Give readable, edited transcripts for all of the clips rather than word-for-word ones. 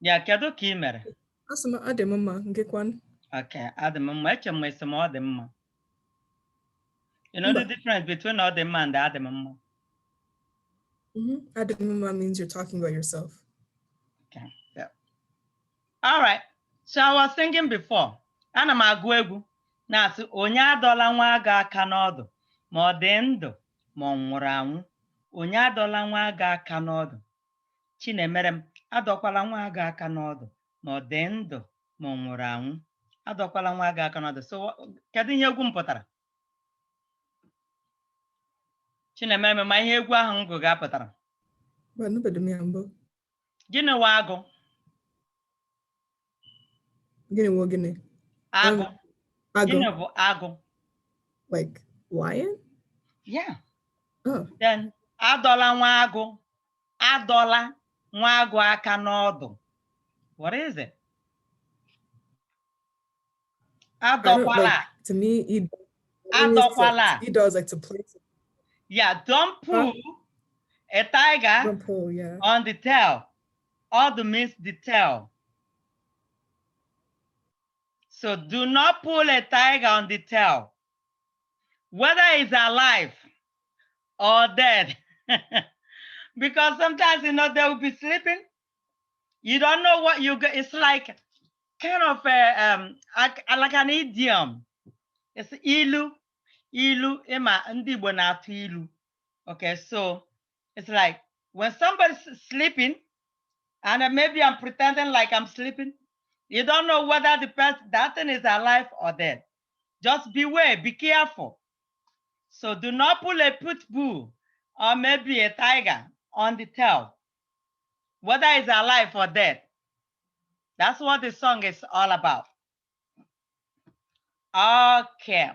Yeah, kedu ka ị mere? Asma adị m mma, ngekwan. Okay, adị m mma. Eche m esi m ọ dị mma. You know the difference between ọ dị mma and adị m mma? Adị m mma means you're talking about yourself. Okay, yeah. All right. So I was thinking before, ana m agụ egwu na-asị onye adọla nwa agụ aka n'ọdụ ma ọ dị ndụ ma ọ nwụrụ anwụ. Onye adọla nwa agụ aka n'ọdụ. Chinemere m adọkwala nwa agụ aka n'ọdụ ma ọ dị ndụ ma ọ nwụrụ anwụ. Adọkwala nwa agụ aka n'ọdụ. So kedu ihe egwu m pụtara? Chinemere m ma ihe egwu ahụ m gụrụ apụtara. Gịnị wa agụ? Gịnị wo gịnị? Agụ. Gịnị bụ agụ? Like lion? Yeah. Oh. Then adọla nwa agụ. Adọla nwa agụ aka n'ọdụ. What is it? Adọkwala. To me, Adọkwala. He does like to place. Yeah, don't pull a tiger on the tail. Ọdụ means the tail. So do not pull a tiger on the tail, whether it's alive or dead. Because sometimes, you know, they will be sleeping. You don't know what you get. It's like kind of like an idiom. It's ilu, ilu, ema, ndi Igbo na-atụ ilu. Okay, so it's like when somebody's sleeping, and maybe I'm pretending like I'm sleeping, you don't know whether that thing is alive or dead. Just beware, be careful. So do not pull a pit bull or maybe a tiger on the tail, whether it's alive or dead. That's what the song is all about. Okay.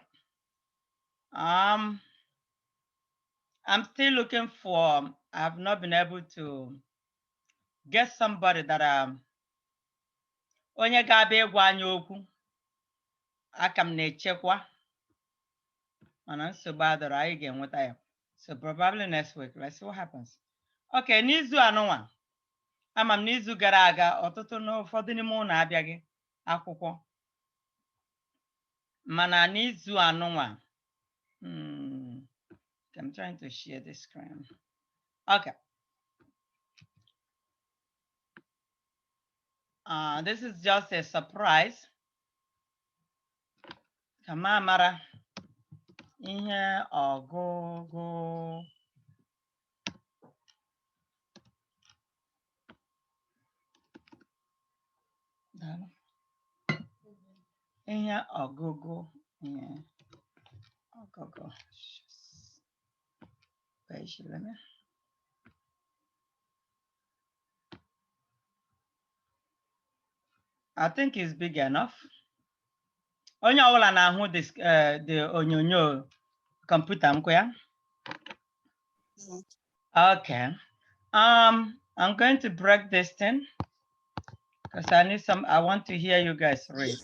I'm still looking for, I've not been able to get somebody that onye ga-abịa ịgwa anyị okwu. Aka m na-echekwa mana nsogbu adọrọ anyị ga-enweta ya. So probably next week. Let's see what happens. Okay, n'izu anụnwa. Ama m n'izu gara aga ọtụtụ n'ụfọdụ n'ime ụlọ abịaghị akwụkwọ. Mana n'izu anụnwa. I'm trying to share the screen. Okay. This is just a surprise. Kamamara. Ihe ọgụgụ. Ihe ọgụgụ. Ihe ọgụgụ. I think it's big enough. Onye ọbụla na-ahụ the onyonyo computer m kwa ya? Okay. I'm going to break this thing because I want to hear you guys read.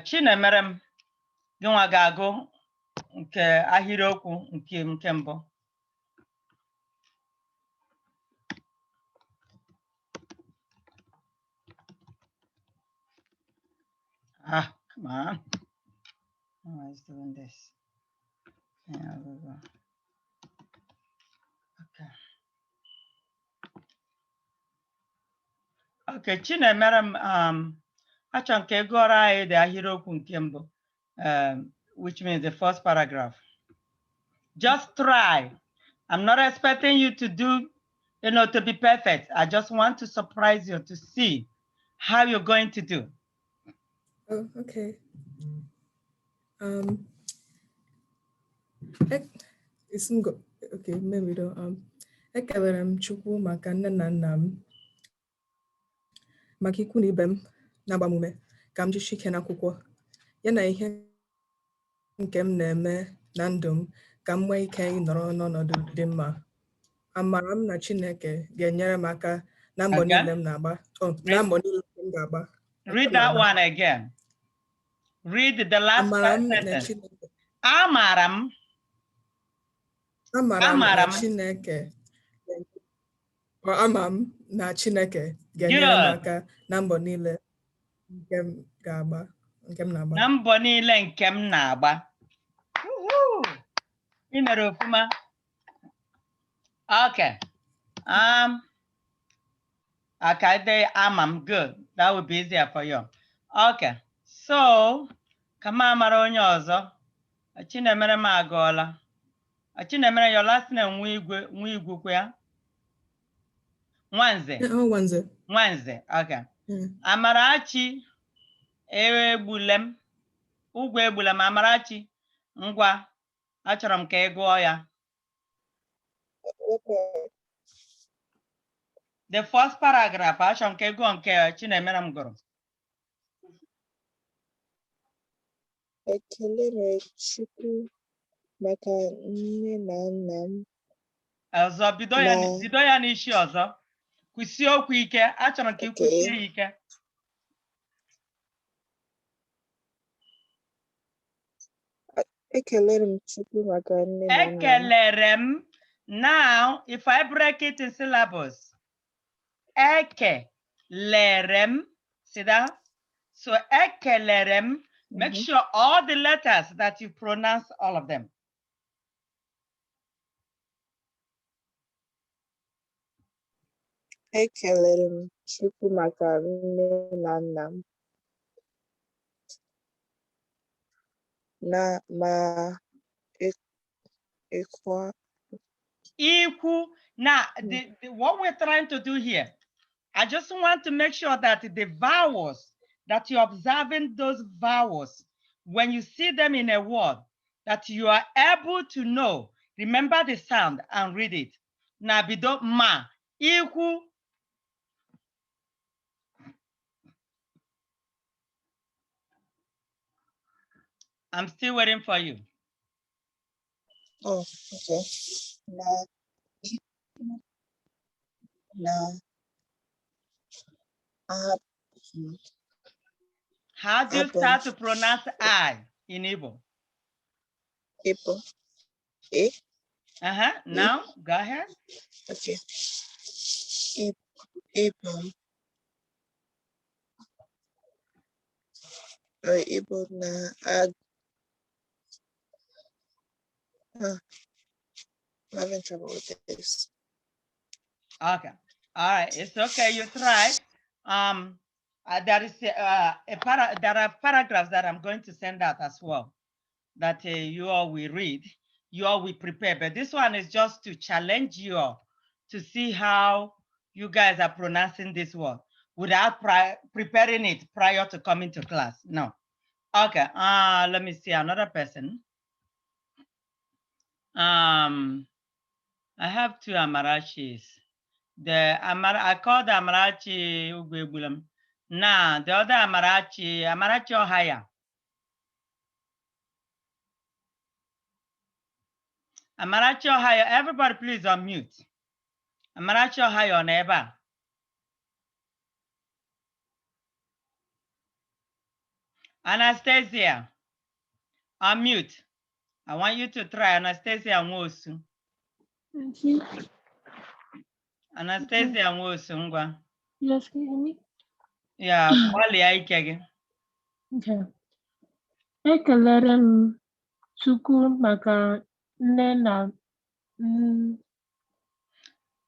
Chinemere m gịnwa ga-agụ nke ahịrịokwu nke mbụ. Come on. Oh, it's doing this. Yeah, we go. Okay. Okay, Chinemere m achọ nke gụọrọ anyị dị ahịrịokwu nke mbụ, which means the first paragraph. Just try. I'm not expecting you to do, to be perfect. I just want to surprise you to see how you're going to do. Oh, okay. Okay, maybe don't. Ekelere m Chukwu maka nne na nna m, maka ikwu na ibe m na-agbamume ka m jisie ike n'akwụkwọ. Ya na ihe nke m na-eme na ndụ m ka m nwee ike ịnọrọ n'ọnọdụ dị mma. Amara m na Chineke ga-enyere m aka na mbọ niile m na-agba. Na mbọ niile m ga-agba. Read that one again. Read the last sentence. Amara m na Chineke ama m na Chineke ga-enyere m aka na mbọ niile nke m ga-agba, nke m na-agba. Na mbọ niile nke m na-agba. Ị mere ofuma. Okay. Okay, they amam good. That would be easier for you. Okay. So, kama mara onye ọzọ. Chinemere m agụọla. Chinemere, your last name nwa igwe kwa ya? Nwanze. Nwanze. Nwanze. Okay. Amarachi egbulem. Ugwu egbulem. Amarachi. Ngwa. Achọrọ m ka ị gụọ ya. The first paragraph, achọrọ m ka ị gụọ nke Chinemere m gụrụ. Ekele Chukwu maka nne na nna m. Ọzọ, bido ya n'isi ọzọ. Kwụsie okwu ike. Achọrọ m ka ị kwụsie ike. Ekelere m Chukwu maka nne na nna m. Ekelere m. Now, if I break it in syllables, ekelere m. See that? So ekelere m. Make sure all the letters that you pronounce, all of them. Ekelere m Chukwu maka nne na nna m. Na ma Ikwu. Now, what we're trying to do here, I just want to make sure that the vowels, that you're observing those vowels, when you see them in a word, that you are able to know, remember the sound and read it. Now, bido ma, ikwu. I'm still waiting for you. Oh, okay. How do you start to pronounce I in Igbo? Igbo. Now, go ahead. Okay. Igbo. Igbo na I'm having trouble with this. Okay. All right. It's okay. You tried. There is there are paragraphs that I'm going to send out as well that you all will read. You all will prepare. But this one is just to challenge you all to see how you guys are pronouncing this word without preparing it prior to coming to class. No. Okay. Let me see another person. I have two Amarachis. I called the Amarachi Ugwebulam. Now the other Amarachi Ohaya. Amarachi Ohaya, everybody please unmute. Amarachi Ohaya on Eba. Anastasia, unmute. I want you to try Anastasia Nwosu. Anastasia Nwosu ngwa. Yes, can you hear me? Yeah, gbalịa ike gị. Okay. Ekelere m Chukwu maka nne na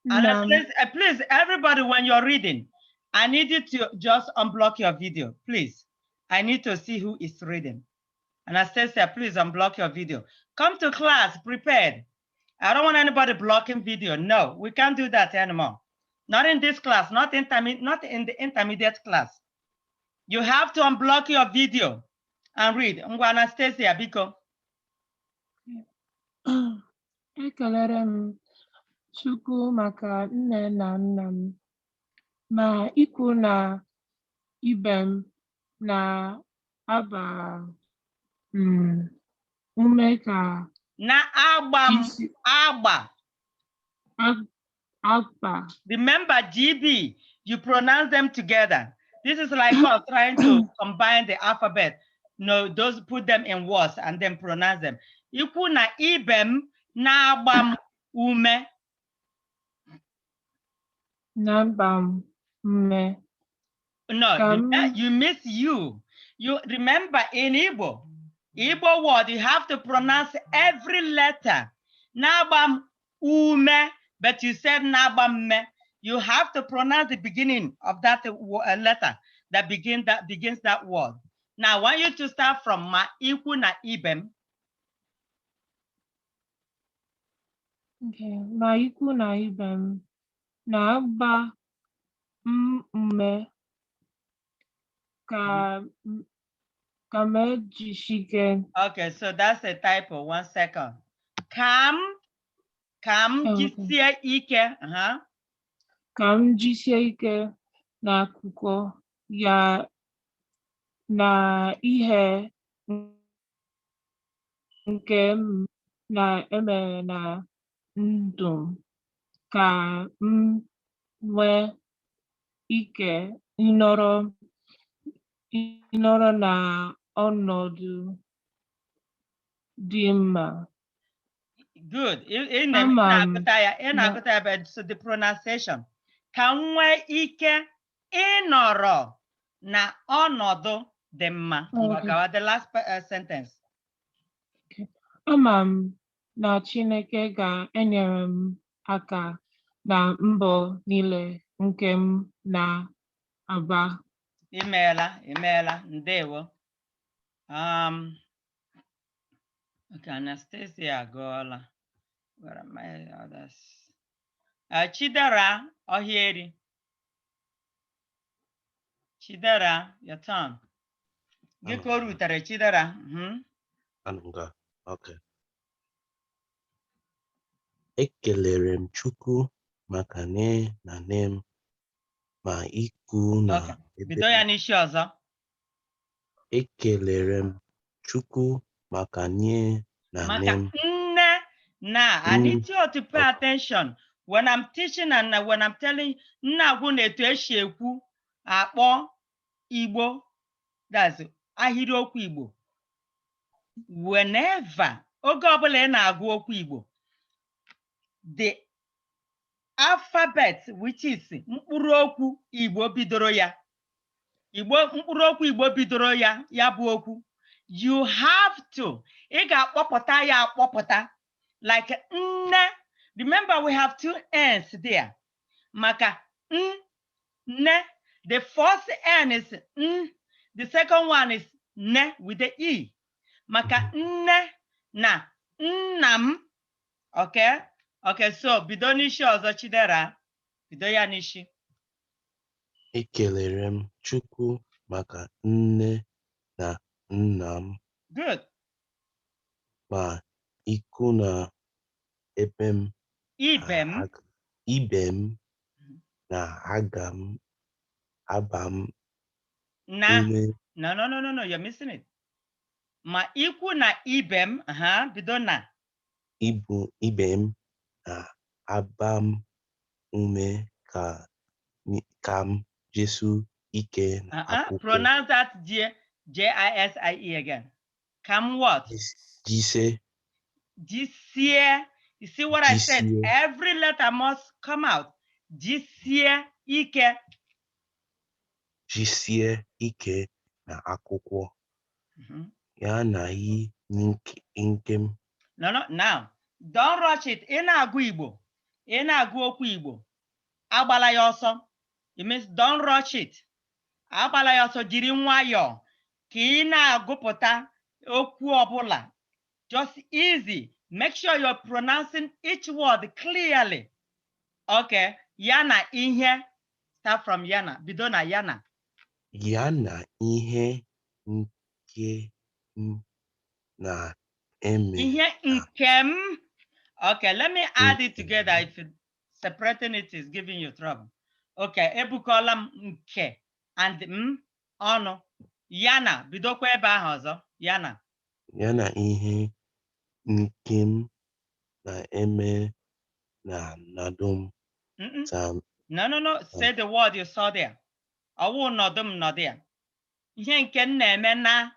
Anastasia, please, everybody, when you're reading, I need you to just unblock your video, please. I need to see who is reading. Anastasia, please unblock your video. Come to class prepared. I don't want anybody blocking video. No, we can't do that anymore. Not in this class, not in the intermediate class. You have to unblock your video and read. Ngwa Anastasia, biko. Ekelere m Chukwu maka nne na nna m, ma ikwu na ibe m na-aba ume ka agba. Agba. Remember, GB, you pronounce them together. This is like us trying to combine the alphabet. No, those put them in words and then pronounce them. Ikwu na ibem na agbam ume. Nabam me. No, you miss you. You remember in Igbo word, you have to pronounce every letter. Nabam ume, but you said nabam me. You have to pronounce the beginning of that letter that begins that word. Now, I want you to start from ma iku na ibem. Okay, ma iku na ibem na agba mme ka mejishike. Okay, so that's a typo. 1 second. Kam jisie ike. Kam jisie ike n'akwụkwọ ya na ihe nke m na-eme na ndụ m, ka m nwee ike ịnọrọ na ọnọdụ dị mma. Good. So the pronunciation. Ka m nwee ike ịnọrọ na ọnọdụ dị mma. The last sentence. Ama m na Chineke ga-enyere m aka na mbọ niile nke m na-agba. Imeela, ndewo. Okay, Anastasia agụọla. Where are my others? Chidera Ohieri. Chidera, your turn. Gị ka o rutere, Chidera. Okay. Ekelere m Chukwu maka nne na nne m ma ikwu na ebe. Bido ya n'isi ọzọ. Ekelere m Chukwu maka nne na nne m. Nne. Now, I need you to pay attention when I'm teaching and when I'm telling nna agwụ na-etu esi ekwu akpọ Igbo. That's ahịrịokwu Igbo. Whenever oge ọbụla ị na-agụ okwu Igbo, the alphabet, which is mkpụrụ okwu Igbo bidoro ya. Mkpụrụ okwu Igbo bidoro ya bụ okwu. You have to. Ị ga-akpọpụta ya akpọpụta. Like nne. Remember, we have 2 N's there. Maka ne. The first N is n. The second one is ne with the E. Maka nne na nnam. Okay? Okay, so bido n'ishi ọzọ, Chidera. Bido ya n'ishi. Ekelere m Chukwu maka nne na nna m. Good. Ma ikwu na ebe m. Ibem na agam abam ume. No, you're missing it. Ma ikwu na ibem, bido na. Ibem na abam ume ka m Jesu ike na akwụkwọ. Pronounce that J-I-S-I-E again. Come what? Jise. Jisie. You see what I said? Every letter must come out. Jisie ike. Jisie ike na akwụkwọ. Ya na nkem. No. Now, don't rush it. Ị na-agụ Igbo. Ị na-agụ okwu Igbo. Agbala ya ọsọ. It means don't rush it. Agbala ya ọsọ, jiri nwayọọ. Ka ị na-agụpụta okwu ọbụla. Just easy. Make sure you're pronouncing each word clearly. Okay. Yana ihe. Start from yana. Bido na yana. Yana ihe nke m na-eme. Ihe nkem. Okay, let me add it together. If separating it is giving you trouble. Okay, ebukola m nke and ọnụ. Yana. Bidokwa ebe ahụ ọzọ. Yana. Yana ihe nke m na-eme na nadum. No. Say the word you saw there. Ọwụ nọdụm nọ there. Ihe nke m na-eme na.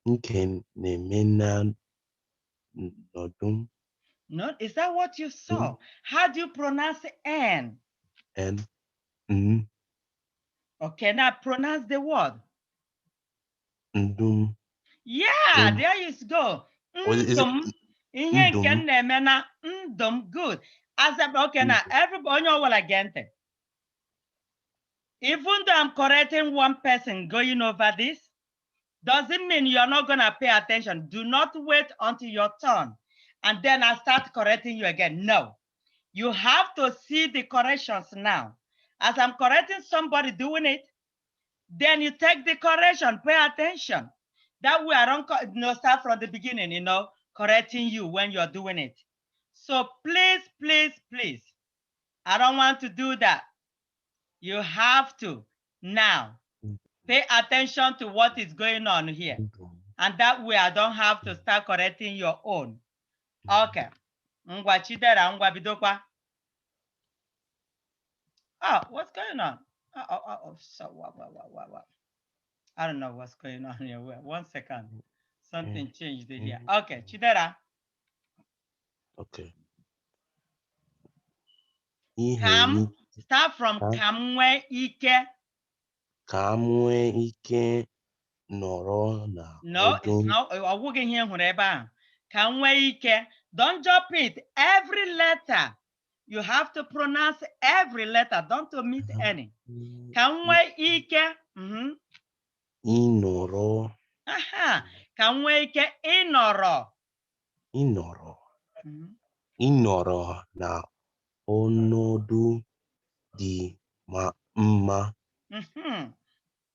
Nke na-eme na nọdụm. No, is that what you saw? How do you pronounce N? N N. Okay, now pronounce the word. Ndum. Yeah, there you go. Or is it Ndum. ndum? Ndum. Good. As okay, now everybody know what I get. Even though I'm correcting one person going over this, doesn't mean you're not going to pay attention. Do not wait until your turn and then I start correcting you again. No, you have to see the corrections now. As I'm correcting somebody doing it, then you take the correction, pay attention. That way I don't start from the beginning, correcting you when you're doing it. So please, please, please, I don't want to do that. You have to now pay attention to what is going on here. And that way I don't have to start correcting your own. Okay. Ngwa Chidera, ngwa bidokwa. Oh, what's going on? So what? I don't know what's going on here. Wait, 1 second. Something changed here. Okay, Chidera. Okay. Start from Kamwe Ike. Kamwe Ike nọrọ na ọdụ. No, ọwụghị ihe hụrụ ebe ahụ. Kamwe Ike. Don't drop it. Every letter. You have to pronounce every letter. Don't omit any. Kamwe Ike. Ịnọrọ. Kamwe Ike ịnọrọ. Ịnọrọ na ọnọdụ dị mma.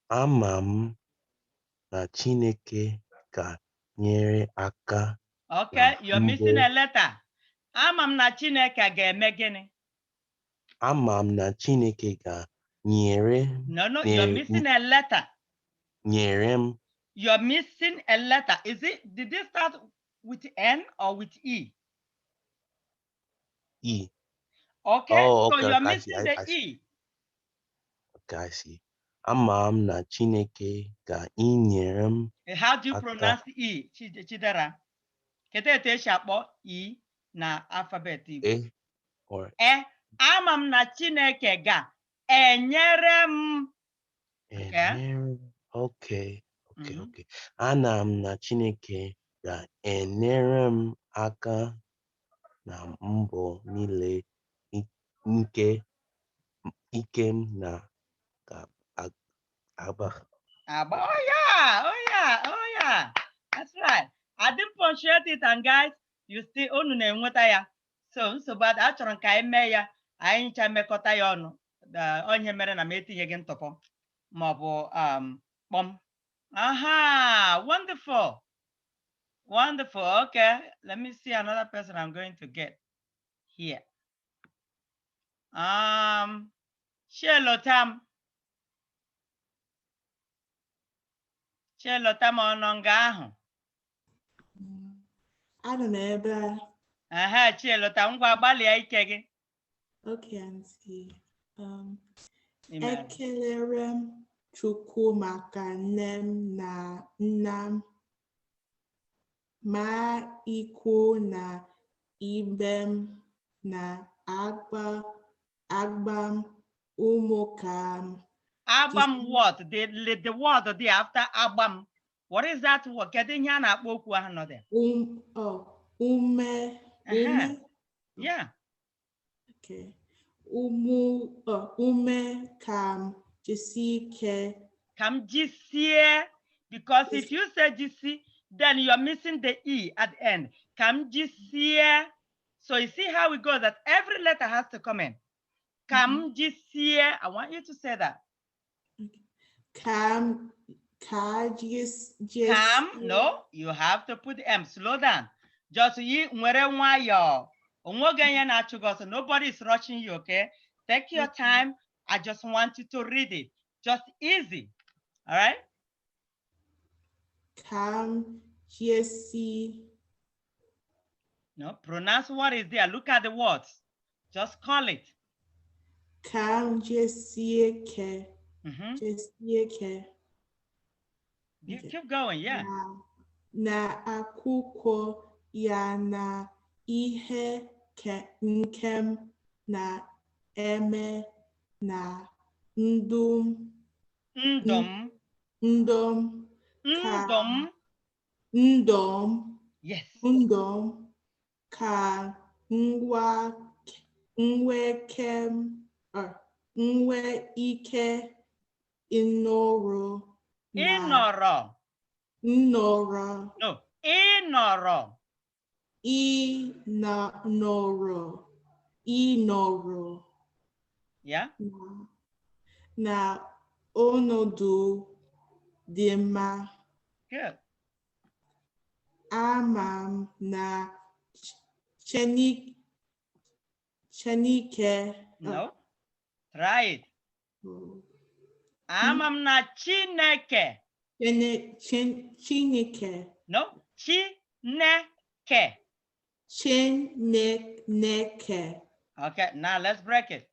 Ama m na Chineke ga-nyere aka. Okay, you're missing a letter. Ama m na Chineke ga-eme gịnị? Ama m na Chineke ga-nyere. No, you're missing a letter. Nyere m. You're missing a letter. Did it start with N or with E? E. Okay, so you're missing the E. Okay, I see. Ama m na Chineke ga-enyere m. How do you pronounce E, Chidera? Kedu etu esi akpọ E na alphabet Igbo? Ama m na Chineke ga-enyere m. Okay. Ana m na Chineke ga-enyere m aka na mbọ niile nke ike m na agba. Oh yeah. That's right. I didn't punctuate it, and guys, you still unu na-enweta ya. So bad. Achọrọ m ka anyị mee ya. Anyị ncha mekọta ya ọnụ. Onye mere na m etinyeghị ntụpọ ma ọ bụ kpọm. Aha, wonderful. Okay, let me see another person I'm going to get here. Chelotam ọnọ nga ahụ. Anọ n'ebe a. Aha, Chelotam, ngwa gbalịa ike gị. Okay, auntie. Ekelere m Chukwu maka nne m na nna m, ma ikwu na ibe m na agba m ụmụ ka m. Agbam what? The word there after agbam. What is that word? Kedu ihe a na-akpọ okwu ahụ nọ there? Ume. Yeah. Okay. Ume ka m jisie ike. Kam jisie, because if you say jisi, then you are missing the E at the end. Kam jisie. So you see how it goes, that every letter has to come in. Kam jisie. I want you to say that. Kam, no, you have to put the M. Slow down. Just nwere nwayọọ. Nobody is rushing you, okay? Take your time. I just want you to read it. Just easy. All right? Kam jesi. No, pronounce what is there. Look at the words. Just call it. Kam jesieke. Jesieke. You keep going, yeah. Na akwụkwọ ya na ihe nkem na eme na ndum Ndom. ndom ka Ndom. ndom Yes. ndom ka ngwa nwekem nwe ike inoro na Inoro. noro No. Inoro. inoro Yeah. na ọnọdụ dị mma. Good. Ama m na Chineke. No. Try it. Amam na Chineke. Chineke. No. Chineke. Chineke. Okay, now let's break it.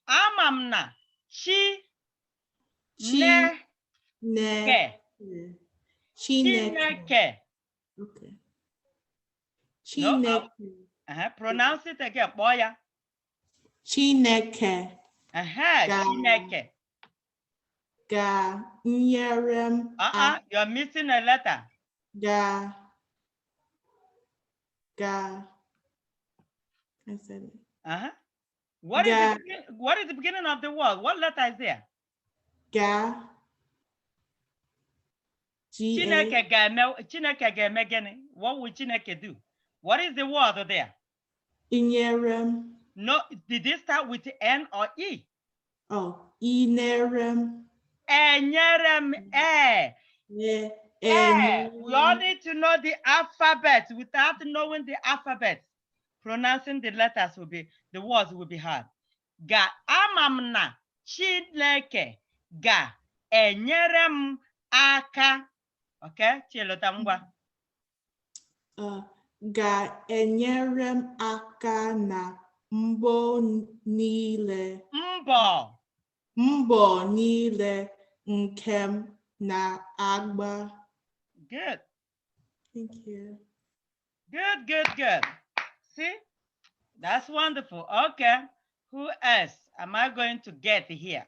Amam na Chineke. Chineke. Okay. Chineke. No, pronounce it again, boy. Chineke. Chineke. Ga nyere m. You're missing a letter. Ga. I said it. What is the beginning of the word? What letter is there? Ga. Chineke ga-eme gịnị? What will Chineke do? What is the word there? Inyerem. No, did it start with N or E? Oh, inerem. Enyerem. We all need to know the alphabet. Without knowing the alphabet, pronouncing the letters the words will be hard. Ga amamna Chineke ga enyerem aka. Okay, Chilota ngwa. Ga-enyere m aka na mbọ niile. Mbọ niile nke m na-agba. Good. Thank you. Good. See, that's wonderful. Okay, who else am I going to get here?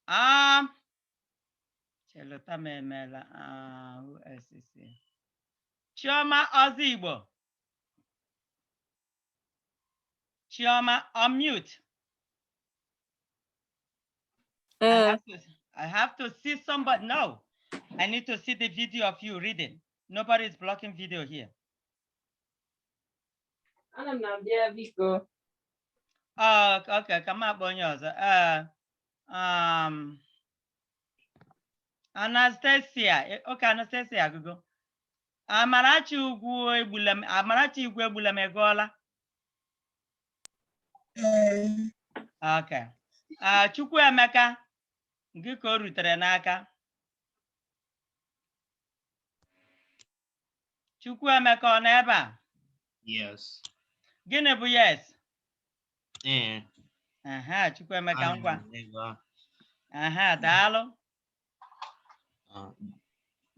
Chelota memela. Who else is here? Chioma Ozigbo. Chioma, unmute. I have to see somebody. No, I need to see the video of you reading. Nobody is blocking video here. Oh, okay. Come up on yours. Anastasia. Okay, Anastasia, go. Amarachi Igwe Egbulem egola. Okay. Chukwuemeka, gị ka o rutere n'aka. Chukwuemeka ọ nọ ebe a? Yes. Gịnị bụ yes? Chukwuemeka ngwa. Daalụ.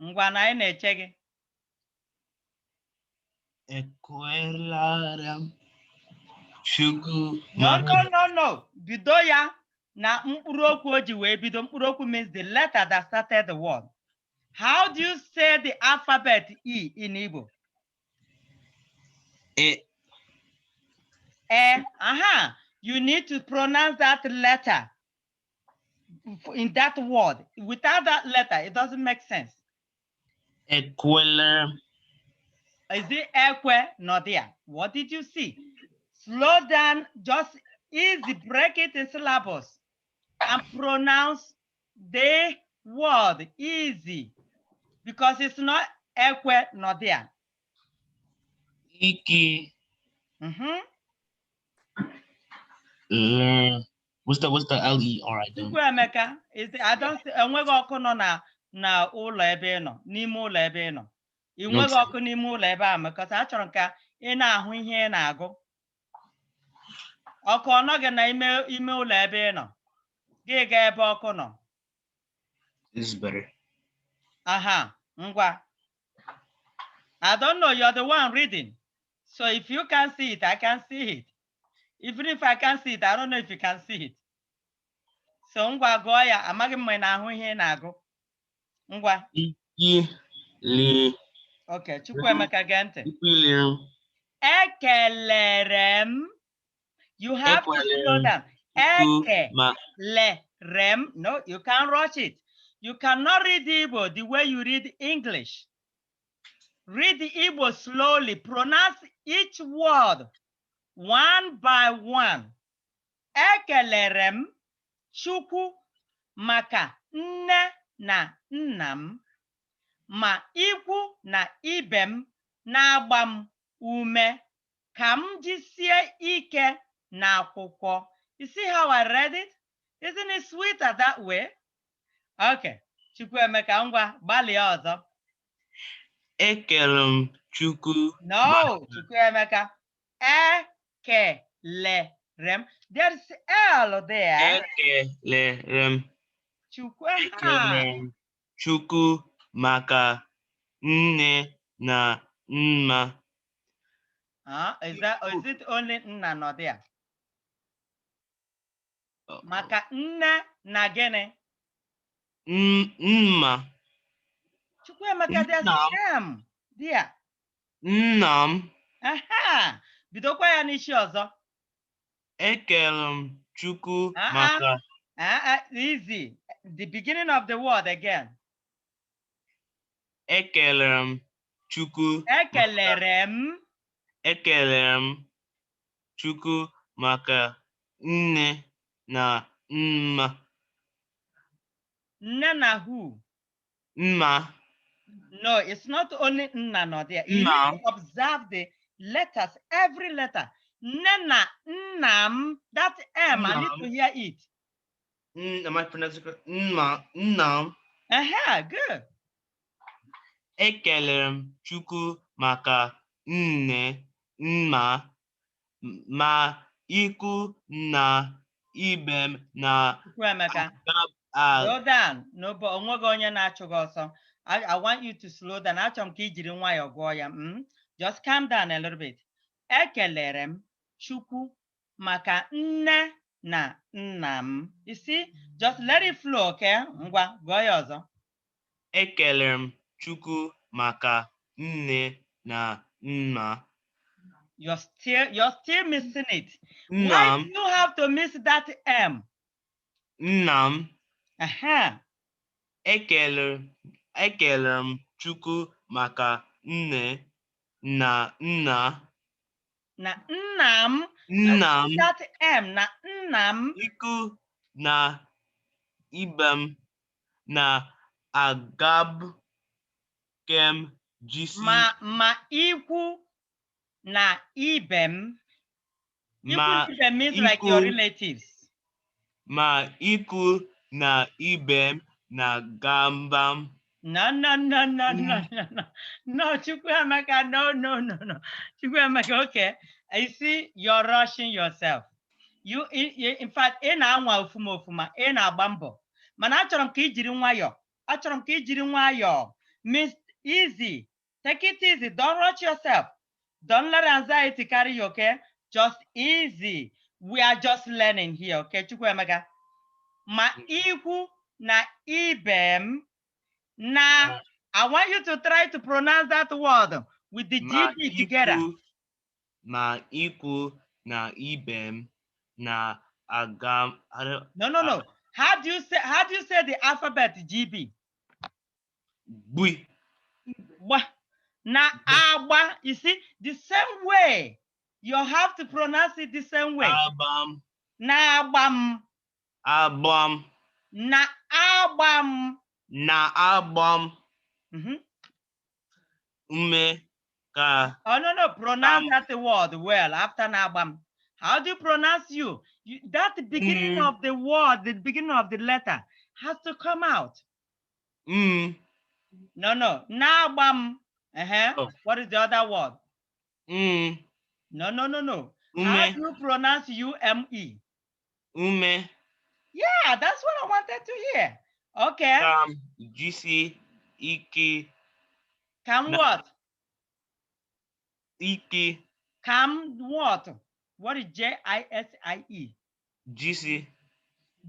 Ngwa na anyị na-eche gị. Ekwelara Chukwu. No. Bido ya na mkpụrụ okwu o ji wee bido. Mkpụrụ okwu means the letter that started the word. How do you say the alphabet E in Igbo? You need to pronounce that letter in that word. Without that letter, it doesn't make sense. Ekwela. Is it ekwe? Not there. What did you see? Slow down, just easy, break it in syllables and pronounce the word easy because it's not ekwe, not there. Iki. What's the LE? All right then. Chukwuemeka, I don't see enweghị ọkụ nọ na ụlọ ebe ị nọ, n'ime ụlọ ebe ị nọ. Ị nweghị ọkụ n'ime ụlọ ebe a because achọrọ m ka ị na-ahụ ihe ị na-agụ. Ọkụ ọ nọghị na ime ụlọ ebe ị nọ. Gị ga ebe ọkụ nọ. This is better. Ngwa. I don't know, you're the one reading. So if you can see it, I can see it. Even if I can see it, I don't know if you can see it. So ngwa gụọ ya, amaghị m na ahụ ihe na-agụ. Ngwa. Ikili. Okay, Chukwuemeka gee ntị. Ikili. Ekelere m. You have to slow down. Ekelere m. No, you can't rush it. You cannot read Igbo the way you read English. Read the Igbo slowly. Pronounce each word one by one. Ekelere m Chukwu maka nne na nna m, ma ikwu na ibe m na-agba m ume ka m jisie ike n'akwụkwọ. You see how I read it? Isn't it sweeter that way? Okay. Chukwuemeka, ngwa gbalịa ọzọ. Ekele m Chukwu. No, Chukwuemeka. Ekelere m. There's L there. Ekelere m. Chukwu. Chukwu maka nne na nna. Is it only nna nọ there? Maka nne na gịnị? Nma. Chukwuemeka, there's M there. Nna m. Aha. Bidokwa ya n'isi ọzọ. Ekele m Chukwu maka. Easy. The beginning of the word again. Ekelere m Chukwu. Ekelere m. Ekelere m Chukwu maka nne na nna. Nne na who? Nma. No, it's not only nna nọ there. You need to observe the letters, every letter. Nne na nna m. That M, I need to hear it. Am I pronouncing it? Nna. Good. Ekelere m Chukwu maka nne, nma, ma ikwu na ibe m na. Chukwuemeka, slow down. No, but onwego onye na-achụ gị ọsọ. I want you to slow down. Achọrọ m ka ijiri nwayọọ gụọ ya. Just calm down a little bit. Ekelere m Chukwu maka nne na nna m. You see, just let it flow, okay? Ngwa, gụọ ya ọzọ. Ekelere m Chukwu maka nne na nna. You're still missing it. Nnam. Why do you have to miss that M? Nnam. Ekelere m Chukwu maka nne na nna. Na nna m. Nna m. That M na nna m. Ikwu na ibe m na agab kem jisi. Ma ikwu na ibe m. Ikwu na ibe means like your relatives. Ma ikwu na ibe m na gambam. No, Chukwuemeka, no. Chukwuemeka, okay. I see you're rushing yourself. You in fact, ị na-anwa ofuma, ị na-agba mbọ. Mana achọrọ m ka ijiri nwayọọ. Means easy. Take it easy. Don't rush yourself. Don't let anxiety carry you, okay? Just easy. We are just learning here, okay, Chukwuemeka? Ma ikwu na ibe m. Now, I want you to try to pronounce that word with the GB together. Ma ikwu na ibe m na agam. No. How do you say the alphabet GB? Bui. Na agba. You see, the same way. You have to pronounce it the same way. Abam. Na agbam. Abam. Na agbam. Na abam. Ume ka. Oh no. Pronounce that word well after na agbam. How do you pronounce you? That the beginning of the word, the beginning of the letter has to come out. No. Na agbam. What is the other word? No. Ume. How do you pronounce UME? Ume. Yeah, that's what I wanted to hear. Okay. GC, Iki. Come what? Iki. Come what? What is JISIE? GC.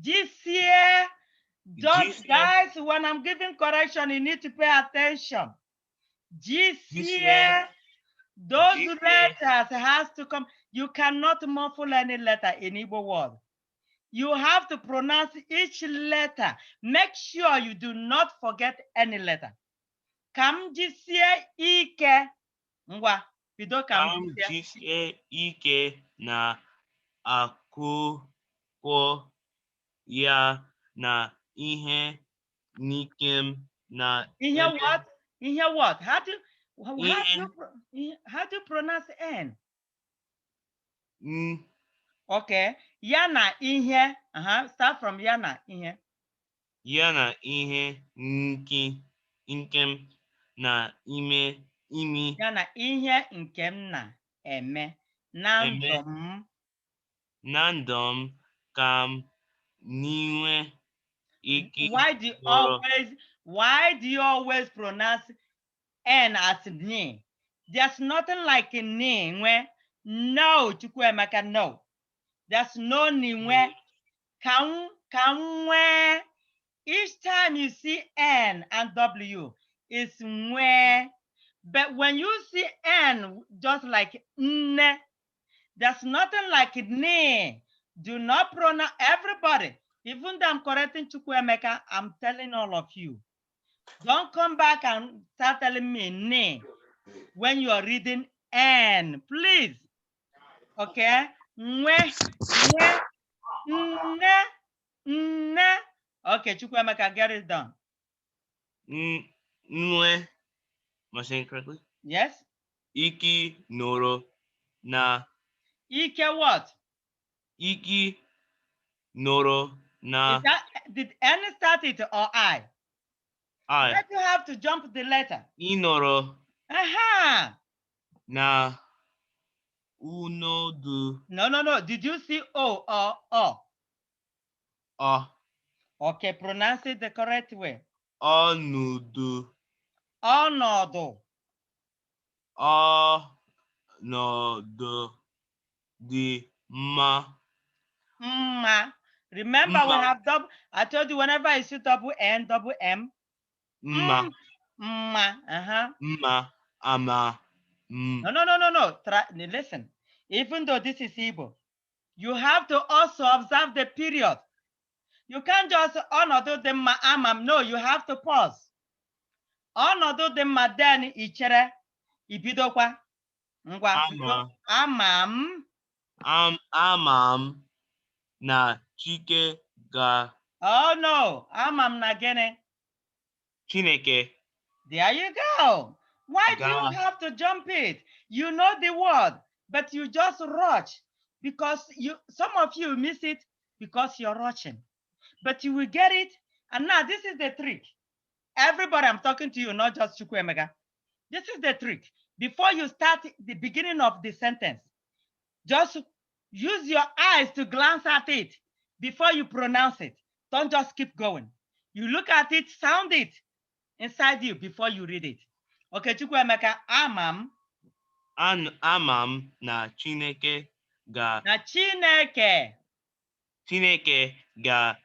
Jisie. Don't, Jisie. guys, when I'm giving correction, you need to pay attention. Jisie. Those Jisie. letters has to come. You cannot muffle any letter in Igbo word. You have to pronounce each letter. Make sure you do not forget any letter. Kam jisie ike. Ngwa, bido kam jisie ike na akwụkwọ ya na ihe nikem na ihe what? Ihe what? How do you pronounce N? Okay. Ya na ihe. Start from ya na ihe. Ya na ihe nkem na imi. Ya na ihe nke m na-eme na ndụ m. Na ndụ m ka m niwe ike. Why do you always pronounce N as ni? There's nothing like a ni. No, Chukwuemeka, no. There's no ni. Can each time you see N and W, it's mwe. But when you see N, just like N, there's nothing like ne. Do not pronounce, everybody, even though I'm correcting Chukwuemeka, I'm telling all of you, don't come back and start telling me ne when you are reading N, please. Okay? Nwe. Okay, Chukwuemeka, get it done. Nwe. Am I saying correctly? Yes. Iki noro na. Ike what? Iki noro na. Did N start it or I? I. But you have to jump the letter. Inoro. Na. Unodu. No. Did you see O or O? O. Okay, pronounce it the correct way. Onudu. Ọnọdụ. Ọnọdụ dị mma. Mma. Remember, we have double. I told you whenever I see double N, double M. Mma. Mma. Mma. Ama. No. Listen. Even though this is Igbo, you have to also observe the period. You can't just ọnọdụ dị mma amam. No, you have to pause. Ọnọdụ dị mma then ichere ibidokwa. Ngwa. Amam. Amam na Chike ga. Oh no, amam na gịnị? Chineke. There you go. Why do you have to jump it? You know the word, but you just rush because some of you miss it because you're rushing. But you will get it. And now this is the trick. Everybody, I'm talking to you, not just Chukwuemeka. This is the trick. Before you start the beginning of the sentence, just use your eyes to glance at it before you pronounce it. Don't just keep going. You look at it, sound it inside you before you read it. Okay, Chukwuemeka, amam. Amam na Chineke ga. Na Chineke. Chineke ga.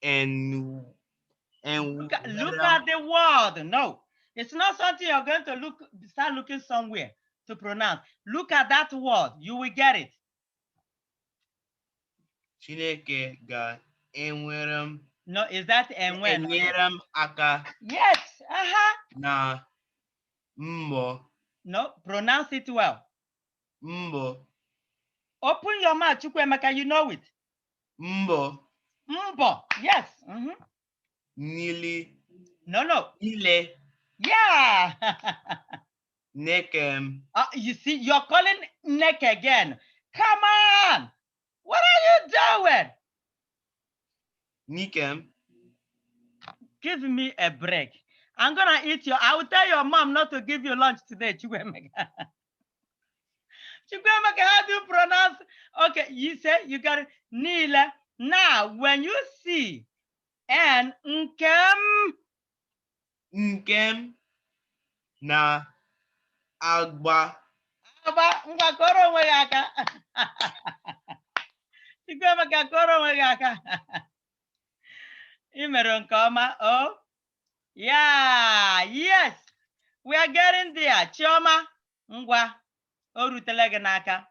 Look at the word. No, it's not something you're going to start looking somewhere to pronounce. Look at that word. You will get it. Chineke ga enwerem. No, is that enwerem? Enwerem aka. Yes. Na mbo. No, pronounce it well. Mbo. Open your mouth, Chukwuemeka. You know it. Mbo. Mbo. Yes. Nili. No. Ile. Yeah. Nekem. You see, you're calling neck again. Come on. What are you doing? Nikem. Give me a break. I'm gonna eat I will tell your mom not to give you lunch today, Chukwuemeka. Chukwuemeka, how do you pronounce? Okay, you say you got it. Nila. Now, when you see and nkem. Nkem na agba. Ngwa koro onwe ya aka. Oh, yeah, yes. We are getting there. Chioma, ngwa, o rutela gị n'aka.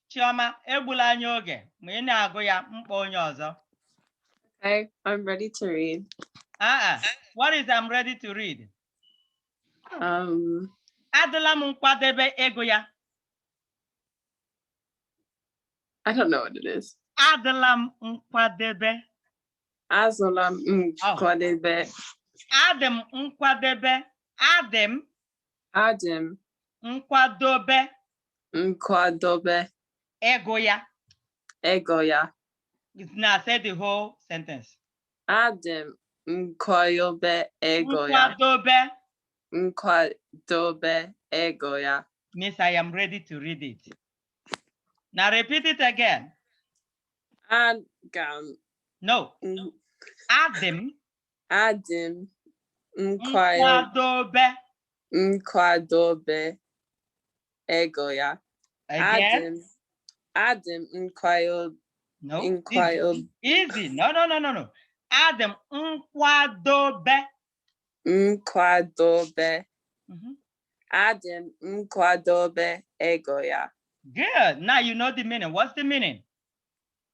Chioma, egbula anyị oge ma ị na-agụ ya mkpa onye ọzọ. Okay, I'm ready to read. What is I'm ready to read? Adịla m nkwadebe ịgụ ya. I don't know what it is. Adịla m nkwadebe. Azụla m nkwadebe. Adị m nkwadebe. Adị m nkwadobe. Nkwadobe. Ịgụ ya. Ego ya. Now say the whole sentence. Adị m nkwadobe ego ya. Nkwadobe. Nkwadobe ego ya. Means I am ready to read it. Now repeat it again. Agam. No. Adị m nkwadobe. Nkwadobe ego ya. Again. Adị m nkwadobe. No. Easy. No. Adị m nkwadobe. Nkwadobe. Adị m nkwadobe ego ya. Good. Now you know the meaning. What's the meaning?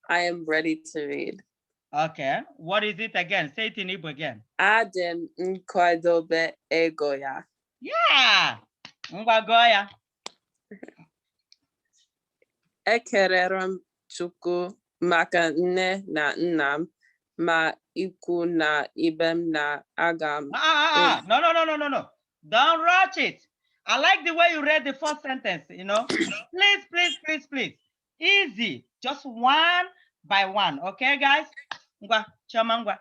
I am ready to read. Okay. What is it again? Say it in Igbo again. Adị m nkwadobe ego ya. Yeah. Ngwa gụọ ya. Ekelere m Chukwu maka nne na nna m ma ikwu na ibe m na aga m. No. Don't rush it. I like the way you read the first sentence, you know. Please. Easy. Just one by one. Okay, guys? Ngwa, Chioma ngwa.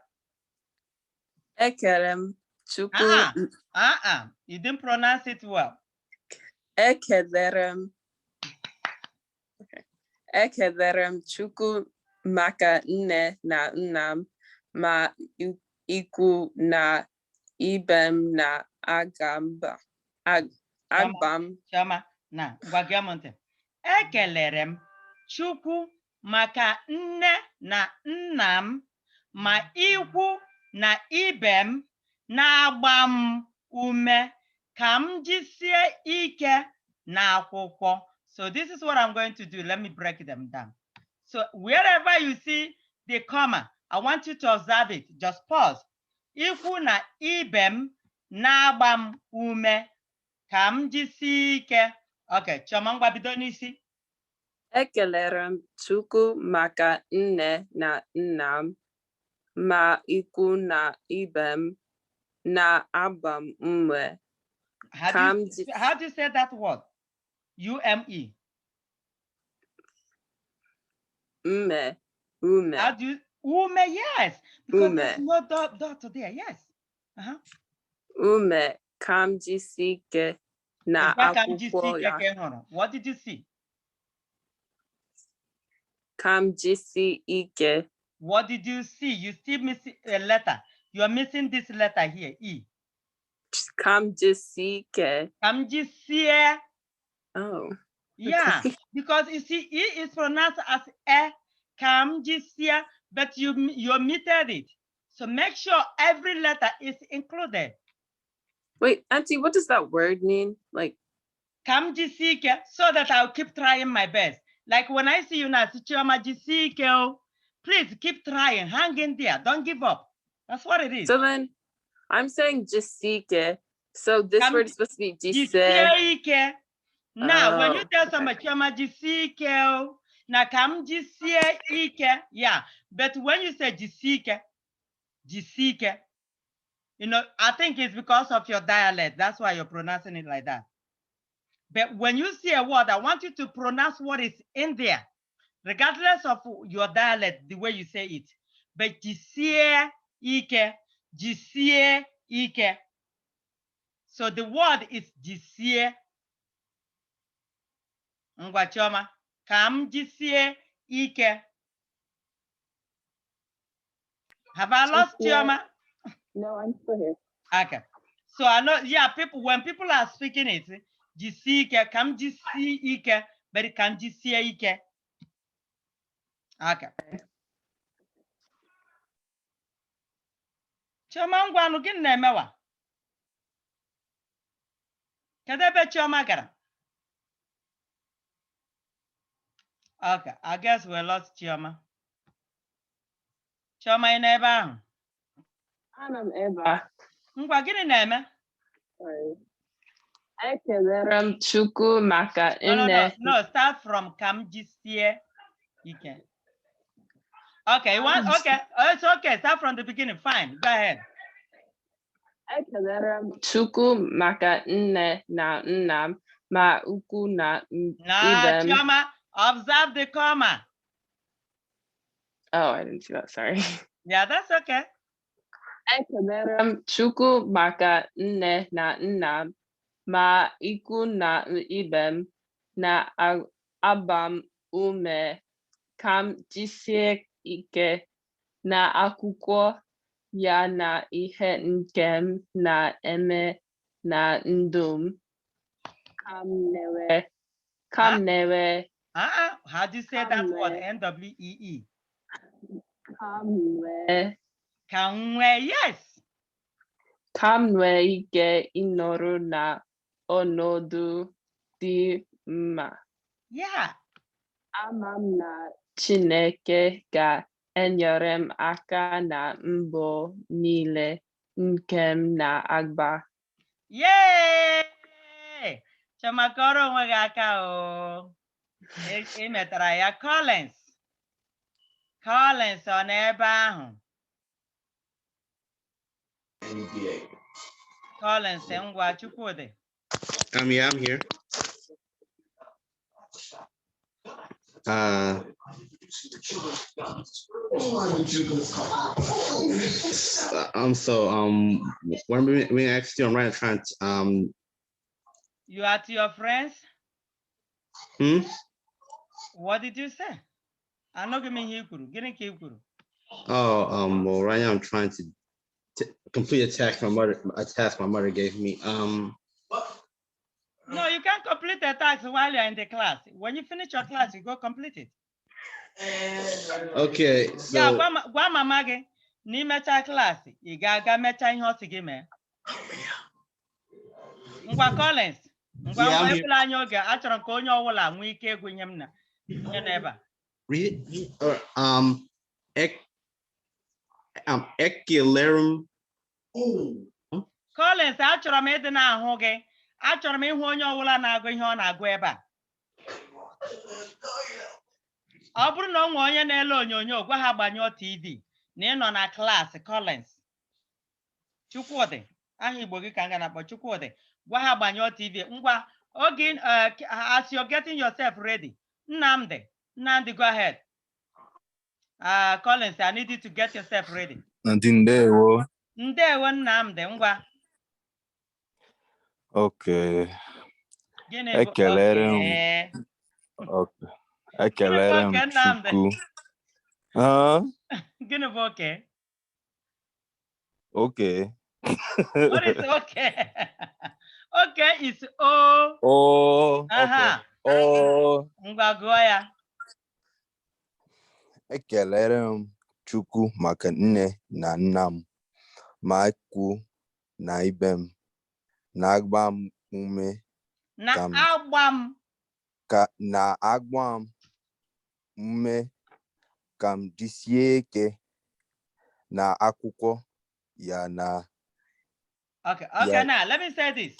Ekelere m Chukwu. You didn't pronounce it well. Ekelere m Chukwu maka nne na nna m ma ikwu na ibe m na aga m. Chioma, na ngwa gee m ntị. Ekelere m Chukwu maka nne na nna m ma ikwu na ibe m na-agba m ume ka m jisie ike n'akwụkwọ. So this is what I'm going to do. Let me break them down. So wherever you see the comma, I want you to observe it. Just pause. Ikwu na ibe m na-agba m ume ka m jisie ike. Okay, Chioma ngwa bido n'isi. Ekelere m Chukwu maka nne na nna m ma ikwu na ibe m na-agba m ume. How do you say that word? U-M-E. Ume. How do you? Ume, yes. Because Ume. there's no dot there. Yes. Ume ka m jisie ike na akwụkwọ ya. What did you see? Ka m jisie ike. What did you see? You still missing a letter. You are missing this letter here, E. Ka m jisie ike. Ka m jisie. Oh. Yeah, okay. Because you see, E is pronounced as E, ka m jisie, but you omitted it. So make sure every letter is included. Wait, Auntie, what does that word mean? Like, ka m jisie ike, so that I'll keep trying my best. Like when I see you now, Chioma jisie ike, please keep trying, hang in there, don't give up. That's what it is. So then, I'm saying jisie ike. So this word is supposed to be jisie ike. Now, when you tell somebody, Chioma jisie ike, now ka m jisie ike, yeah. But when you say jisie ike, you know, I think it's because of your dialect. That's why you're pronouncing it like that. But when you see a word, I want you to pronounce what is in there, regardless of your dialect, the way you say it. But jisie ike. So the word is jisie. Ngwa Chioma, ka m jisie ike. Have I lost Chioma? No, I'm still here. Okay. So I know, yeah, when people are speaking it, jisie ike, ka m jisie ike. but ka m jisie ike. Okay. Chioma ngwanụ gịnị na-emewa? Kedu ebe Chioma gara? Okay, I guess we lost Chioma. Chioma ị n'ebe ahụ? Ana m ebe a. Ngwa gịnị na-eme? Ekelere m Chukwu maka nne. No, start from ka m jisie ike. Okay, okay, it's okay. Start from the beginning. Fine, go ahead. Ekelere m Chukwu maka nne na nna m ma ukwu na ibe m. Chioma, observe the comma. Oh, I didn't see that. Sorry. Yeah, that's okay. Ekelere m Chukwu maka nne na nna m ma ikwu na ibe m na agba m ume ka m jisie ike na akwụkwọ ya na ihe nke m na-eme na ndụ m. Ka m newe. How do you say that word? NWEE. Ka m nwee, yes. Ka m nwee ike ịnọrọ na ọnọdụ dị mma. Yeah. Ama m na Chineke ga-enyere m aka na mbọ niile nke m na-agba. Yay! Chioma kọrọ onwe gị aka o. Ị metara ya. Collins ọ n'ebe ahụ? Collins ngwa Chukwudi. Yeah, I'm here. When we asked you, I'm right trying to You are to your friends? What did you say? I'm not giving you Guru. Oh, well, right now I'm trying to complete a task my mother gave me. No, you can't complete a task while you're in the class. When you finish your class, you go complete it. Okay, so yeah, gwa mama gị na imecha klaasị ị ga-aga mecha ihe ọ sị gị mee. Ngwa Collins, ngwa ekwela anya oge, achọrọ ka onye ọbụla nwee ike ịgụ ihe m na ihe n'ebe a. Ekelerum. Collins, achọrọ m ịdị n'ahụ gị. Achọrọ m ịhụ onye ọbụla na-agụ ihe ọ na-agụ ebe a. Ọ bụrụ na ọ nwee onye na-ele onyonyo, gwa ha gbanyụọ TV na ị nọ na klaasị. Collins, Chukwudi, aha Igbo gị ka m ga na-akpọ Chukwudi, gwa ha gbanyụọ TV. Ngwa oge as you're getting yourself ready. Nnamdi, go ahead. Collins, I need you to get yourself ready. Ndewo. Ndewo Nnamdi, ngwa. Okay. Ekelere m Chukwu. Gịnị bụ okay? Okay. What is okay? Okay is O. Oh, okay. Oh. Ngwa gụọ ya. Ekelere m Chukwu maka nne na nna m ma ikwu na ibe m na-agba m ume ka m jisie ike na akwụkwọ ya na. Okay, now let me say this.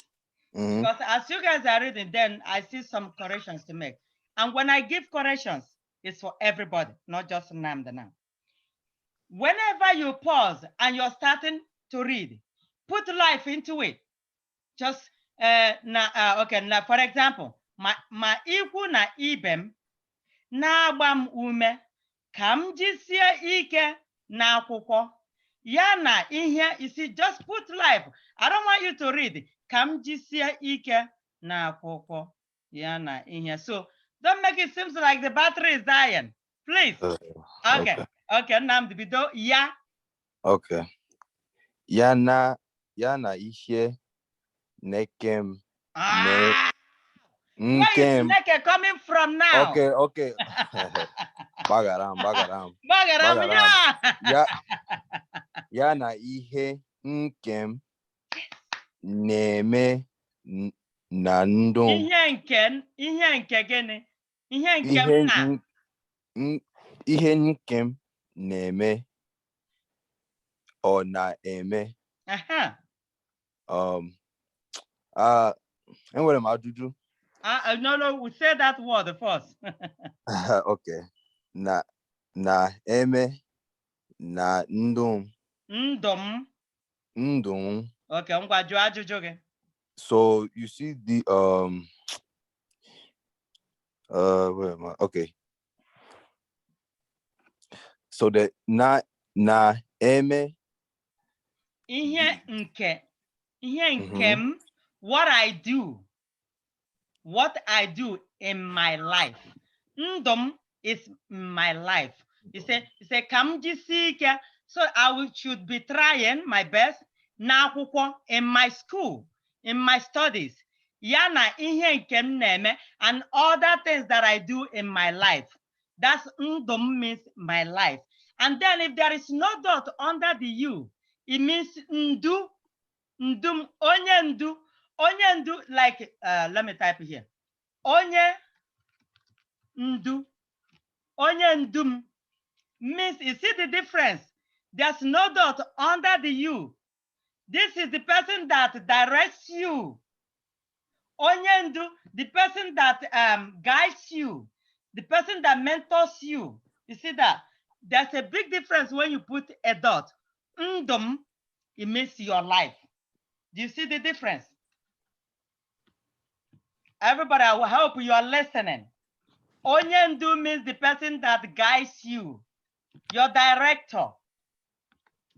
Because as you guys are reading, then I see some corrections to make. And when I give corrections, it's for everybody, not just Nnamdi now. Whenever you pause and you're starting to read, put life into it. Just now, for example, ma ikwu na ibem na-agba m ume ka m jisie ike na akwụkwọ ya na ihe. You see, just put life. I don't want you to read ka m jisie ike na akwụkwọ ya na ihe. So don't make it seem like the battery is dying, please. Okay, Nnamdi bido ya. Okay. Ya na ihe nekem. Where is Chineke coming from now? Okay. Bagaram. Yeah. Ya na ihe nkem na-eme na ndụ. Ihe nke gịnị? Ihe nkem na. Ihe nkem na-eme ọ na-eme. Enwere m ajụjụ. No, we say that word first. Okay. Na-eme na ndụ. Ndụ. Okay, ngwa jụọ ajụjụ gị. So you see the where am I? Okay. So the na-eme. Ihe nkem, what I do in my life. Ndum is my life. You say kam jisike. So I should be trying my best n'akwụkwọ, in my school, in my studies. Yana ihe nkem neme, and other things that I do in my life. That's ndum means my life. And then if there is no dot under the U, it means ndu. Ndum, onye ndu. Onye ndu, like, let me type here. Onye ndu. Onye ndum means, you see the difference? There's no dot under the U. This is the person that directs you. Onye ndu, the person that guides you, the person that mentors you. You see that? There's a big difference when you put a dot. Ndum, it means your life. Do you see the difference? Everybody, I will hope you are listening. Onye ndu means the person that guides you, your director,